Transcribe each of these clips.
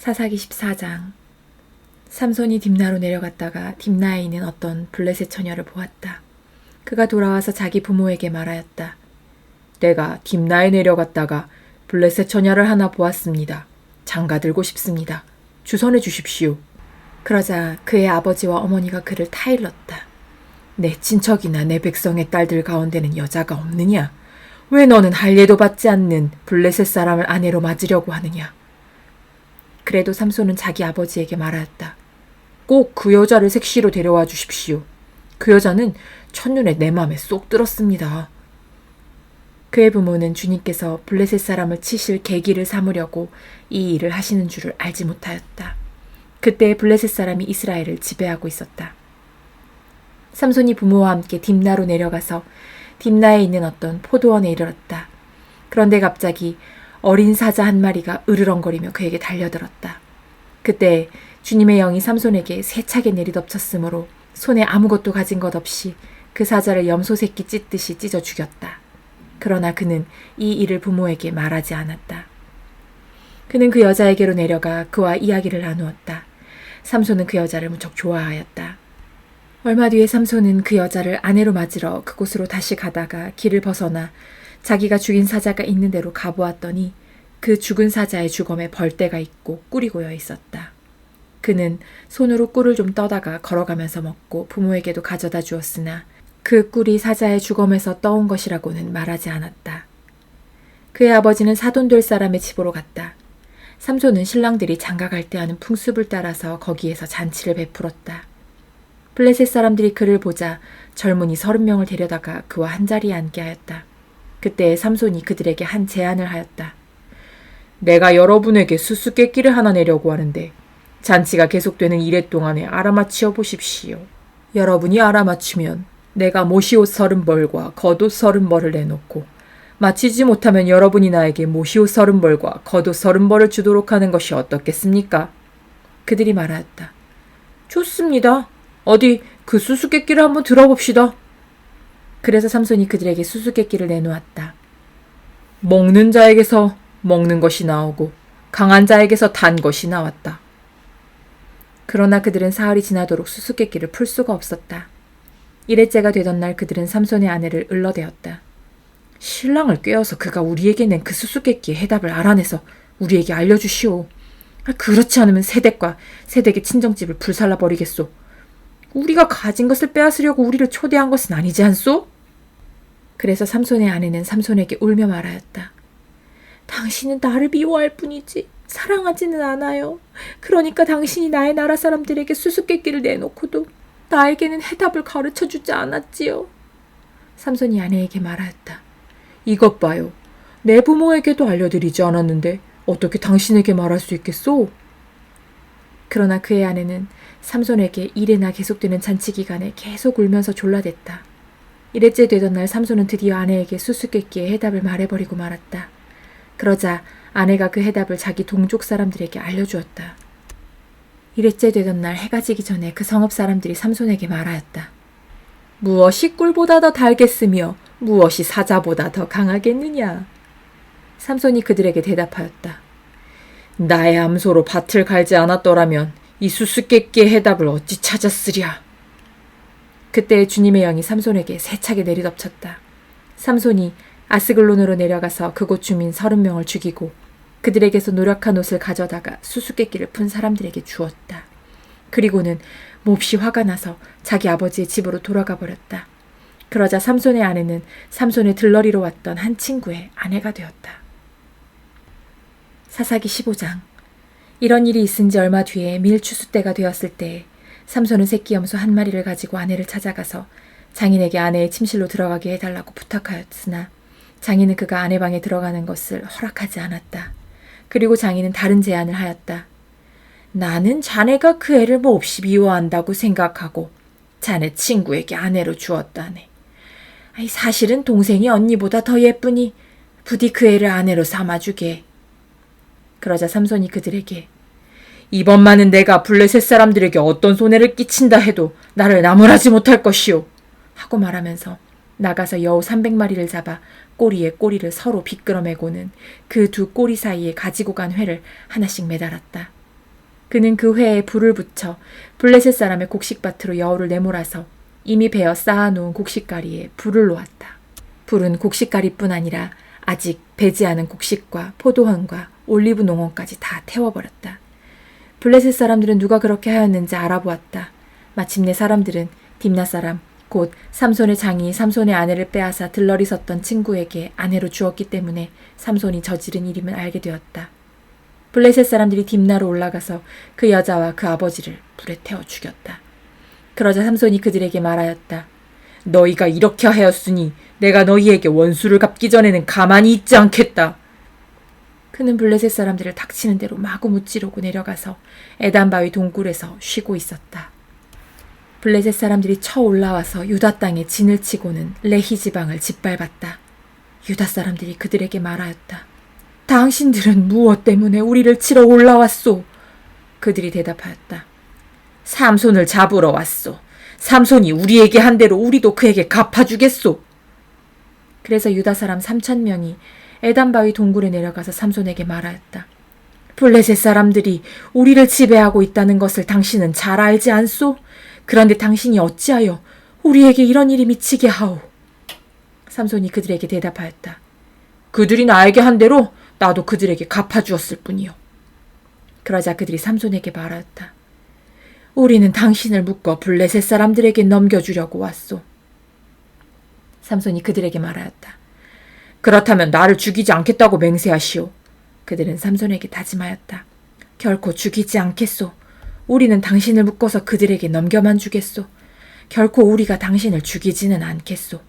사사기 14장. 삼손이 딥나로 내려갔다가 딥나에 있는 어떤 블레셋 처녀를 보았다. 그가 돌아와서 자기 부모에게 말하였다. 내가 딥나에 내려갔다가 블레셋 처녀를 하나 보았습니다. 장가 들고 싶습니다. 주선해 주십시오. 그러자 그의 아버지와 어머니가 그를 타일렀다. 내 친척이나 내 백성의 딸들 가운데는 여자가 없느냐? 왜 너는 할례도 받지 않는 블레셋 사람을 아내로 맞으려고 하느냐? 그래도 삼손은 자기 아버지에게 말하였다. 꼭 그 여자를 색시로 데려와 주십시오. 그 여자는 첫눈에 내 맘에 쏙 들었습니다. 그의 부모는 주님께서 블레셋 사람을 치실 계기를 삼으려고 이 일을 하시는 줄을 알지 못하였다. 그때 블레셋 사람이 이스라엘을 지배하고 있었다. 삼손이 부모와 함께 딥나로 내려가서 딥나에 있는 어떤 포도원에 이르렀다. 그런데 갑자기 어린 사자 한 마리가 으르렁거리며 그에게 달려들었다. 그때 주님의 영이 삼손에게 세차게 내리덮쳤으므로 손에 아무것도 가진 것 없이 그 사자를 염소 새끼 찢듯이 찢어 죽였다. 그러나 그는 이 일을 부모에게 말하지 않았다. 그는 그 여자에게로 내려가 그와 이야기를 나누었다. 삼손은 그 여자를 무척 좋아하였다. 얼마 뒤에 삼손은 그 여자를 아내로 맞으러 그곳으로 다시 가다가 길을 벗어나 자기가 죽인 사자가 있는 대로 가보았더니 그 죽은 사자의 주검에 벌떼가 있고 꿀이 고여 있었다. 그는 손으로 꿀을 좀 떠다가 걸어가면서 먹고 부모에게도 가져다 주었으나 그 꿀이 사자의 주검에서 떠온 것이라고는 말하지 않았다. 그의 아버지는 사돈 될 사람의 집으로 갔다. 삼손은 신랑들이 장가갈 때 하는 풍습을 따라서 거기에서 잔치를 베풀었다. 블레셋 사람들이 그를 보자 젊은이 30명을 데려다가 그와 한자리에 앉게 하였다. 그때 삼손이 그들에게 한 제안을 하였다. 내가 여러분에게 수수께끼를 하나 내려고 하는데 잔치가 계속되는 이래 동안에 알아맞혀 보십시오. 여러분이 알아맞히면 내가 모시옷 30벌과 겉옷 30벌을 내놓고 맞히지 못하면 여러분이 나에게 모시옷 30벌과 겉옷 30벌을 주도록 하는 것이 어떻겠습니까? 그들이 말하였다. 좋습니다. 어디 그 수수께끼를 한번 들어봅시다. 그래서 삼손이 그들에게 수수께끼를 내놓았다. 먹는 자에게서 먹는 것이 나오고 강한 자에게서 단 것이 나왔다. 그러나 그들은 사흘이 지나도록 수수께끼를 풀 수가 없었다. 일회째가 되던 날 그들은 삼손의 아내를 을러대었다. 신랑을 꾀어서 그가 우리에게 낸 그 수수께끼의 해답을 알아내서 우리에게 알려주시오. 그렇지 않으면 세댁과 세댁의 친정집을 불살라버리겠소. 우리가 가진 것을 빼앗으려고 우리를 초대한 것은 아니지 않소? 그래서 삼손의 아내는 삼손에게 울며 말하였다. 당신은 나를 미워할 뿐이지 사랑하지는 않아요. 그러니까 당신이 나의 나라 사람들에게 수수께끼를 내놓고도 나에게는 해답을 가르쳐주지 않았지요. 삼손이 아내에게 말하였다. 이것 봐요. 내 부모에게도 알려드리지 않았는데 어떻게 당신에게 말할 수 있겠소? 그러나 그의 아내는 삼손에게 이래나 계속되는 잔치 기간에 계속 울면서 졸라댔다. 일회째 되던 날 삼손은 드디어 아내에게 수수께끼의 해답을 말해버리고 말았다. 그러자 아내가 그 해답을 자기 동족 사람들에게 알려주었다. 일회째 되던 날 해가 지기 전에 그 성읍 사람들이 삼손에게 말하였다. 무엇이 꿀보다 더 달겠으며 무엇이 사자보다 더 강하겠느냐? 삼손이 그들에게 대답하였다. 나의 암소로 밭을 갈지 않았더라면 이 수수께끼의 해답을 어찌 찾았으랴. 그때 주님의 영이 삼손에게 세차게 내리덮쳤다. 삼손이 아스글론으로 내려가서 그곳 주민 30명을 죽이고 그들에게서 노력한 옷을 가져다가 수수께끼를 푼 사람들에게 주었다. 그리고는 몹시 화가 나서 자기 아버지의 집으로 돌아가 버렸다. 그러자 삼손의 아내는 삼손의 들러리로 왔던 한 친구의 아내가 되었다. 사사기 15장. 이런 일이 있은 지 얼마 뒤에 밀추수 때가 되었을 때에 삼손은 새끼 염소 한 마리를 가지고 아내를 찾아가서 장인에게 아내의 침실로 들어가게 해달라고 부탁하였으나 장인은 그가 아내 방에 들어가는 것을 허락하지 않았다. 그리고 장인은 다른 제안을 하였다. 나는 자네가 그 애를 몹시 미워한다고 생각하고 자네 친구에게 아내로 주었다네. 사실은 동생이 언니보다 더 예쁘니 부디 그 애를 아내로 삼아주게. 그러자 삼손이 그들에게 이번만은 내가 블레셋 사람들에게 어떤 손해를 끼친다 해도 나를 나무라지 못할 것이오. 하고 말하면서 나가서 여우 300마리를 잡아 꼬리에 꼬리를 서로 비끄러매고는 그 두 꼬리 사이에 가지고 간 회를 하나씩 매달았다. 그는 그 회에 불을 붙여 블레셋 사람의 곡식밭으로 여우를 내몰아서 이미 베어 쌓아놓은 곡식가리에 불을 놓았다. 불은 곡식가리뿐 아니라 아직 배지 않은 곡식과 포도원과 올리브 농원까지 다 태워버렸다. 블레셋 사람들은 누가 그렇게 하였는지 알아보았다. 마침내 사람들은 딥나 사람, 곧 삼손의 장이 삼손의 아내를 빼앗아 들러리 섰던 친구에게 아내로 주었기 때문에 삼손이 저지른 일임을 알게 되었다. 블레셋 사람들이 딥나로 올라가서 그 여자와 그 아버지를 불에 태워 죽였다. 그러자 삼손이 그들에게 말하였다. 너희가 이렇게 하였으니 내가 너희에게 원수를 갚기 전에는 가만히 있지 않겠다. 그는 블레셋 사람들을 닥치는 대로 마구 무찌르고 내려가서 에단바위 동굴에서 쉬고 있었다. 블레셋 사람들이 쳐 올라와서 유다 땅에 진을 치고는 레히 지방을 짓밟았다. 유다 사람들이 그들에게 말하였다. 당신들은 무엇 때문에 우리를 치러 올라왔소? 그들이 대답하였다. 삼손을 잡으러 왔소. 삼손이 우리에게 한 대로 우리도 그에게 갚아주겠소. 그래서 유다 사람 3,000명이 에단바위 동굴에 내려가서 삼손에게 말하였다. 블레셋 사람들이 우리를 지배하고 있다는 것을 당신은 잘 알지 않소? 그런데 당신이 어찌하여 우리에게 이런 일이 미치게 하오? 삼손이 그들에게 대답하였다. 그들이 나에게 한 대로 나도 그들에게 갚아주었을 뿐이요. 그러자 그들이 삼손에게 말하였다. 우리는 당신을 묶어 블레셋 사람들에게 넘겨주려고 왔소. 삼손이 그들에게 말하였다. 그렇다면 나를 죽이지 않겠다고 맹세하시오. 그들은 삼손에게 다짐하였다. 결코 죽이지 않겠소. 우리는 당신을 묶어서 그들에게 넘겨만 주겠소. 결코 우리가 당신을 죽이지는 않겠소.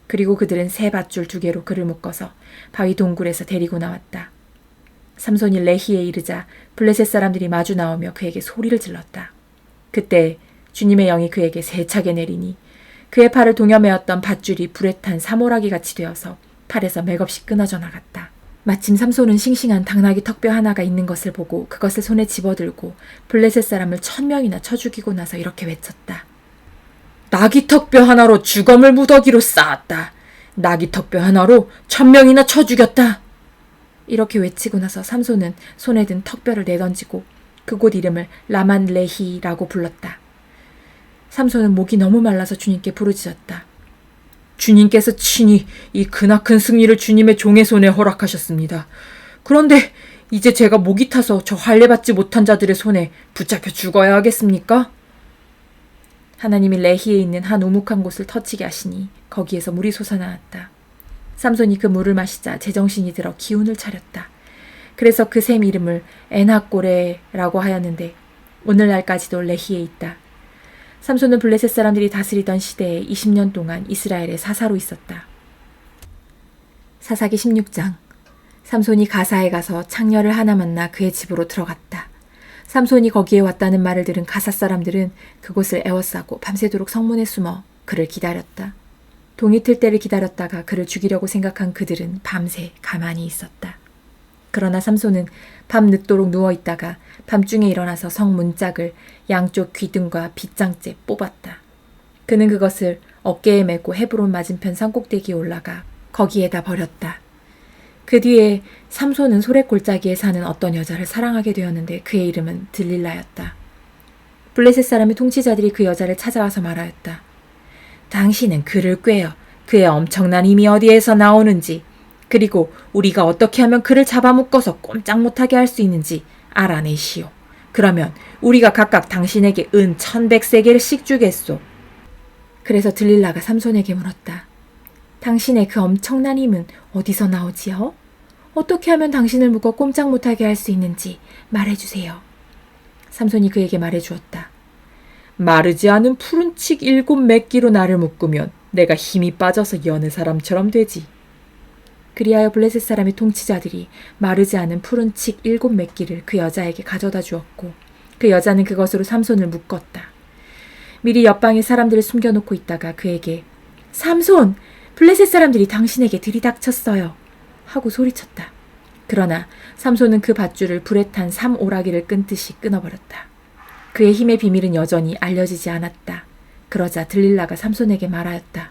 그리고 그들은 새 밧줄 2개로 그를 묶어서 바위 동굴에서 데리고 나왔다. 삼손이 레히에 이르자 블레셋 사람들이 마주 나오며 그에게 소리를 질렀다. 그때 주님의 영이 그에게 세차게 내리니 그의 팔을 동여매었던 밧줄이 불에 탄 사모라기 같이 되어서 팔에서 맥없이 끊어져 나갔다. 마침 삼손은 싱싱한 당나귀 턱뼈 하나가 있는 것을 보고 그것을 손에 집어들고 블레셋 사람을 1,000명이나 쳐 죽이고 나서 이렇게 외쳤다. 나귀 턱뼈 하나로 주검을 무더기로 쌓았다. 나귀 턱뼈 하나로 1,000명이나 쳐 죽였다. 이렇게 외치고 나서 삼손은 손에 든 턱뼈를 내던지고 그곳 이름을 라만 레히라고 불렀다. 삼손은 목이 너무 말라서 주님께 부르짖었다. 주님께서 친히 이 크나큰 승리를 주님의 종의 손에 허락하셨습니다. 그런데 이제 제가 목이 타서 저 할례받지 못한 자들의 손에 붙잡혀 죽어야 하겠습니까? 하나님이 레히에 있는 한 우묵한 곳을 터치게 하시니 거기에서 물이 솟아나왔다. 삼손이 그 물을 마시자 제정신이 들어 기운을 차렸다. 그래서 그 샘 이름을 에나꼬레라고 하였는데 오늘날까지도 레히에 있다. 삼손은 블레셋 사람들이 다스리던 시대에 20년 동안 이스라엘의 사사로 있었다. 사사기 16장. 삼손이 가사에 가서 창녀를 하나 만나 그의 집으로 들어갔다. 삼손이 거기에 왔다는 말을 들은 가사 사람들은 그곳을 에워싸고 밤새도록 성문에 숨어 그를 기다렸다. 동이 틀 때를 기다렸다가 그를 죽이려고 생각한 그들은 밤새 가만히 있었다. 그러나 삼손은 밤 늦도록 누워있다가 밤중에 일어나서 성 문짝을 양쪽 귀등과 빗장째 뽑았다. 그는 그것을 어깨에 메고 헤브론 맞은편 산꼭대기에 올라가 거기에다 버렸다. 그 뒤에 삼손은 소랫골짜기에 사는 어떤 여자를 사랑하게 되었는데 그의 이름은 들릴라였다. 블레셋 사람의 통치자들이 그 여자를 찾아와서 말하였다. 당신은 그를 꿰어 그의 엄청난 힘이 어디에서 나오는지 그리고 우리가 어떻게 하면 그를 잡아묶어서 꼼짝 못하게 할 수 있는지 알아내시오. 그러면 우리가 각각 당신에게 은 1,100세겔씩 주겠소. 그래서 들릴라가 삼손에게 물었다. 당신의 그 엄청난 힘은 어디서 나오지요? 어떻게 하면 당신을 묶어 꼼짝 못하게 할 수 있는지 말해주세요. 삼손이 그에게 말해주었다. 마르지 않은 푸른 칡 7매끼로 나를 묶으면 내가 힘이 빠져서 여느 사람처럼 되지. 그리하여 블레셋 사람의 통치자들이 마르지 않은 푸른 칡 7매끼를 그 여자에게 가져다 주었고 그 여자는 그것으로 삼손을 묶었다. 미리 옆방에 사람들을 숨겨놓고 있다가 그에게 삼손! 블레셋 사람들이 당신에게 들이닥쳤어요. 하고 소리쳤다. 그러나 삼손은 그 밧줄을 불에 탄 삼오라기를 끊듯이 끊어버렸다. 그의 힘의 비밀은 여전히 알려지지 않았다. 그러자 들릴라가 삼손에게 말하였다.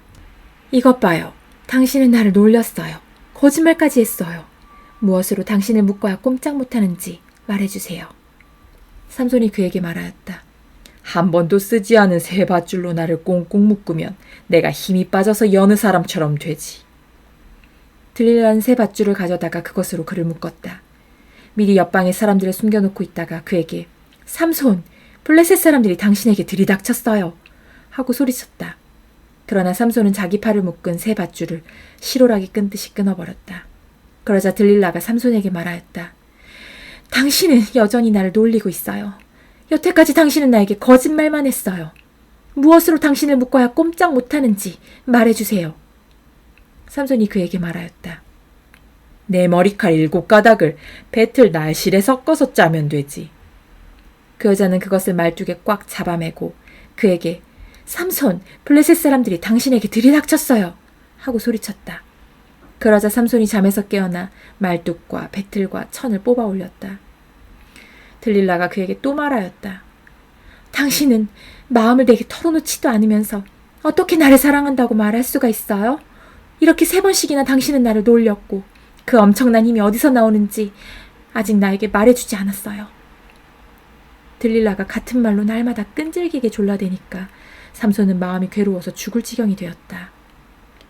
이것 봐요. 당신은 나를 놀렸어요. 거짓말까지 했어요. 무엇으로 당신을 묶어야 꼼짝 못하는지 말해주세요. 삼손이 그에게 말하였다. 한 번도 쓰지 않은 새 밧줄로 나를 꽁꽁 묶으면 내가 힘이 빠져서 여느 사람처럼 되지. 들릴라는 새 밧줄을 가져다가 그것으로 그를 묶었다. 미리 옆방에 사람들을 숨겨놓고 있다가 그에게 삼손, 블레셋 사람들이 당신에게 들이닥쳤어요. 하고 소리쳤다. 그러나 삼손은 자기 팔을 묶은 새 밧줄을 실오라기 끈듯이 끊어버렸다. 그러자 들릴라가 삼손에게 말하였다. 당신은 여전히 나를 놀리고 있어요. 여태까지 당신은 나에게 거짓말만 했어요. 무엇으로 당신을 묶어야 꼼짝 못하는지 말해주세요. 삼손이 그에게 말하였다. 내 머리칼 7가닥을 배틀 날실에 섞어서 짜면 되지. 그 여자는 그것을 말뚝에 꽉 잡아매고 그에게 삼손, 블레셋 사람들이 당신에게 들이닥쳤어요. 하고 소리쳤다. 그러자 삼손이 잠에서 깨어나 말뚝과 배틀과 천을 뽑아 올렸다. 들릴라가 그에게 또 말하였다. 당신은 마음을 내게 털어놓지도 않으면서 어떻게 나를 사랑한다고 말할 수가 있어요? 이렇게 3번씩이나 당신은 나를 놀렸고 그 엄청난 힘이 어디서 나오는지 아직 나에게 말해주지 않았어요. 들릴라가 같은 말로 날마다 끈질기게 졸라대니까 삼손은 마음이 괴로워서 죽을 지경이 되었다.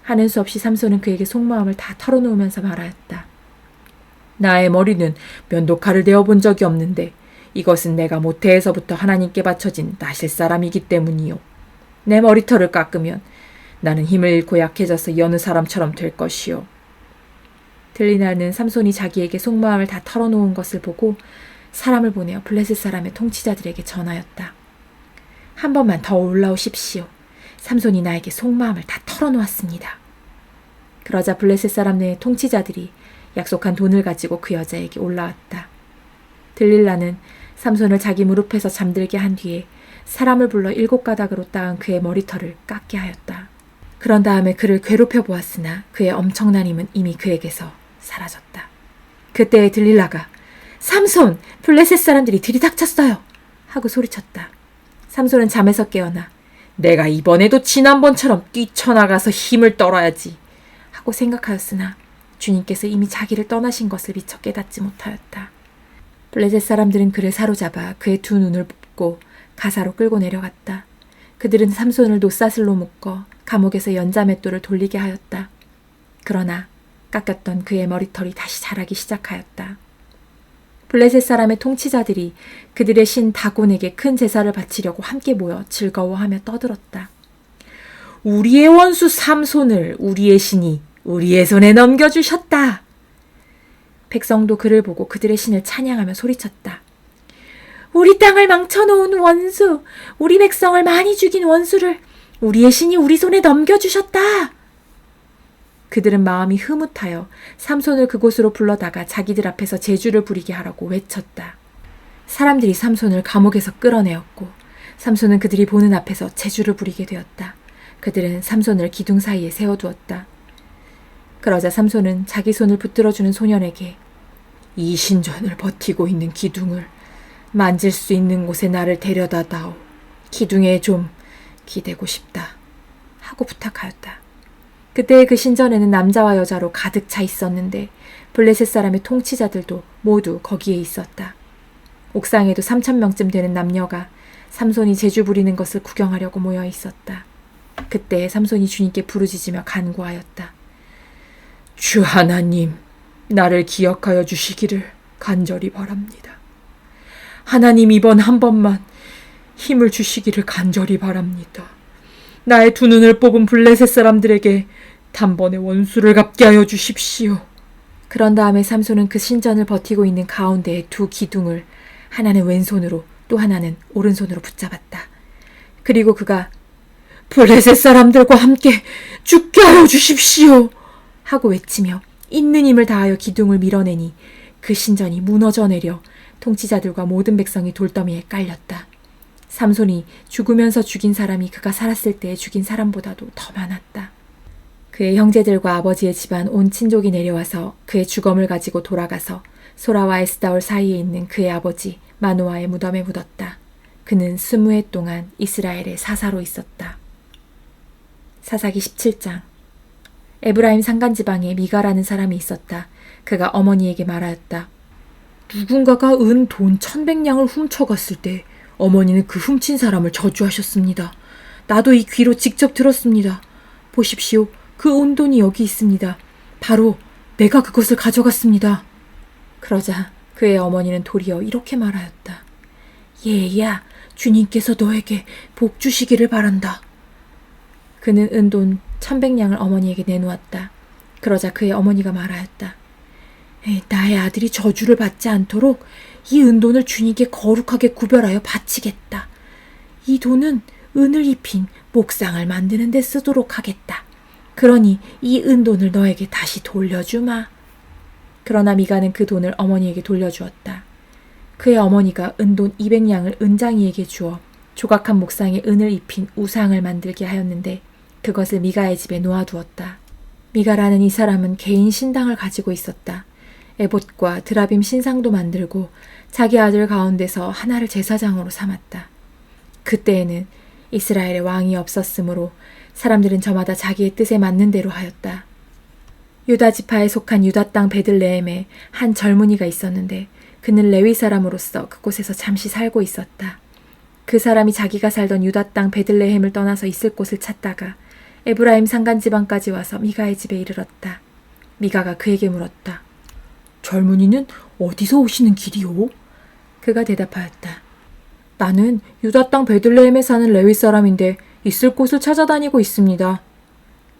하는 수 없이 삼손은 그에게 속마음을 다 털어놓으면서 말하였다. 나의 머리는 면도칼을 대어본 적이 없는데 이것은 내가 모태에서부터 하나님께 바쳐진 나실 사람이기 때문이요. 내 머리털을 깎으면 나는 힘을 잃고 약해져서 여느 사람처럼 될 것이요. 들리나는 삼손이 자기에게 속마음을 다 털어놓은 것을 보고 사람을 보내어 블레셋 사람의 통치자들에게 전하였다. 한 번만 더 올라오십시오. 삼손이 나에게 속마음을 다 털어놓았습니다. 그러자 블레셋 사람 내의 통치자들이 약속한 돈을 가지고 그 여자에게 올라왔다. 들릴라는 삼손을 자기 무릎에서 잠들게 한 뒤에 사람을 불러 7가닥으로 따은 그의 머리털을 깎게 하였다. 그런 다음에 그를 괴롭혀 보았으나 그의 엄청난 힘은 이미 그에게서 사라졌다. 그때 들릴라가 삼손! 블레셋 사람들이 들이닥쳤어요! 하고 소리쳤다. 삼손은 잠에서 깨어나 내가 이번에도 지난번처럼 뛰쳐나가서 힘을 떨어야지 하고 생각하였으나 주님께서 이미 자기를 떠나신 것을 미처 깨닫지 못하였다. 블레셋 사람들은 그를 사로잡아 그의 2눈을 뽑고 가사로 끌고 내려갔다. 그들은 삼손을 노사슬로 묶어 감옥에서 연자맷돌을 돌리게 하였다. 그러나 깎였던 그의 머리털이 다시 자라기 시작하였다. 블레셋 사람의 통치자들이 그들의 신 다곤에게 큰 제사를 바치려고 함께 모여 즐거워하며 떠들었다. 우리의 원수 삼손을 우리의 신이 우리의 손에 넘겨주셨다. 백성도 그를 보고 그들의 신을 찬양하며 소리쳤다. 우리 땅을 망쳐놓은 원수, 우리 백성을 많이 죽인 원수를 우리의 신이 우리 손에 넘겨주셨다. 그들은 마음이 흐뭇하여 삼손을 그곳으로 불러다가 자기들 앞에서 제주를 부리게 하라고 외쳤다. 사람들이 삼손을 감옥에서 끌어내었고 삼손은 그들이 보는 앞에서 제주를 부리게 되었다. 그들은 삼손을 기둥 사이에 세워두었다. 그러자 삼손은 자기 손을 붙들어주는 소년에게 이 신전을 버티고 있는 기둥을 만질 수 있는 곳에 나를 데려다 다오. 기둥에 좀 기대고 싶다. 하고 부탁하였다. 그때의 그 신전에는 남자와 여자로 가득 차 있었는데 블레셋 사람의 통치자들도 모두 거기에 있었다. 옥상에도 3,000명쯤 되는 남녀가 삼손이 제주 부리는 것을 구경하려고 모여 있었다. 그때 삼손이 주님께 부르짖으며 간구하였다. 주 하나님, 나를 기억하여 주시기를 간절히 바랍니다. 하나님 이번 한 번만 힘을 주시기를 간절히 바랍니다. 나의 2눈을 뽑은 블레셋 사람들에게 단번에 원수를 갚게 하여 주십시오. 그런 다음에 삼손은 그 신전을 버티고 있는 가운데의 2 기둥을 하나는 왼손으로 또 하나는 오른손으로 붙잡았다. 그리고 그가 블레셋 사람들과 함께 죽게 하여 주십시오. 하고 외치며 있는 힘을 다하여 기둥을 밀어내니 그 신전이 무너져 내려 통치자들과 모든 백성이 돌더미에 깔렸다. 삼손이 죽으면서 죽인 사람이 그가 살았을 때 죽인 사람보다도 더 많았다. 그의 형제들과 아버지의 집안 온 친족이 내려와서 그의 주검을 가지고 돌아가서 소라와 에스다올 사이에 있는 그의 아버지 마노아의 무덤에 묻었다. 그는 20해 동안 이스라엘의 사사로 있었다. 사사기 17장. 에브라임 산간지방에 미가라는 사람이 있었다. 그가 어머니에게 말하였다. 누군가가 은 돈 1,100냥을 훔쳐갔을 때 어머니는 그 훔친 사람을 저주하셨습니다. 나도 이 귀로 직접 들었습니다. 보십시오. 그 은돈이 여기 있습니다. 바로 내가 그것을 가져갔습니다. 그러자 그의 어머니는 도리어 이렇게 말하였다. 얘야, 주님께서 너에게 복 주시기를 바란다. 그는 은돈 1,100냥을 어머니에게 내놓았다. 그러자 그의 어머니가 말하였다. 나의 아들이 저주를 받지 않도록 이 은돈을 주님께 거룩하게 구별하여 바치겠다. 이 돈은 은을 입힌 목상을 만드는 데 쓰도록 하겠다. 그러니 이 은돈을 너에게 다시 돌려주마. 그러나 미가는 그 돈을 어머니에게 돌려주었다. 그의 어머니가 은돈 200냥을 은장이에게 주어 조각한 목상에 은을 입힌 우상을 만들게 하였는데 그것을 미가의 집에 놓아두었다. 미가라는 이 사람은 개인 신당을 가지고 있었다. 에봇과 드라빔 신상도 만들고 자기 아들 가운데서 하나를 제사장으로 삼았다. 그때에는 이스라엘의 왕이 없었으므로 사람들은 저마다 자기의 뜻에 맞는 대로 하였다. 유다 지파에 속한 유다 땅 베들레헴에 한 젊은이가 있었는데 그는 레위 사람으로서 그곳에서 잠시 살고 있었다. 그 사람이 자기가 살던 유다 땅 베들레헴을 떠나서 있을 곳을 찾다가 에브라임 산간지방까지 와서 미가의 집에 이르렀다. 미가가 그에게 물었다. 젊은이는 어디서 오시는 길이오? 그가 대답하였다. 나는 유다 땅 베들레헴에 사는 레위 사람인데 있을 곳을 찾아다니고 있습니다.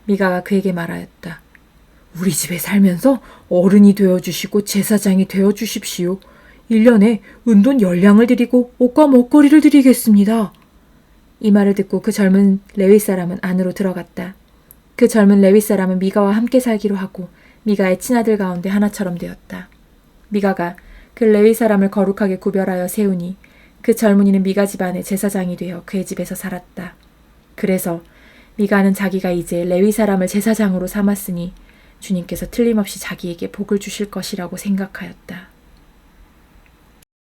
미가가 그에게 말하였다. 우리 집에 살면서 어른이 되어주시고 제사장이 되어주십시오. 1년에 은돈 10냥을 드리고 옷과 먹거리를 드리겠습니다. 이 말을 듣고 그 젊은 레위 사람은 안으로 들어갔다. 그 젊은 레위 사람은 미가와 함께 살기로 하고 미가의 친아들 가운데 하나처럼 되었다. 미가가 그 레위 사람을 거룩하게 구별하여 세우니 그 젊은이는 미가 집안의 제사장이 되어 그의 집에서 살았다. 그래서 미가는 자기가 이제 레위 사람을 제사장으로 삼았으니 주님께서 틀림없이 자기에게 복을 주실 것이라고 생각하였다.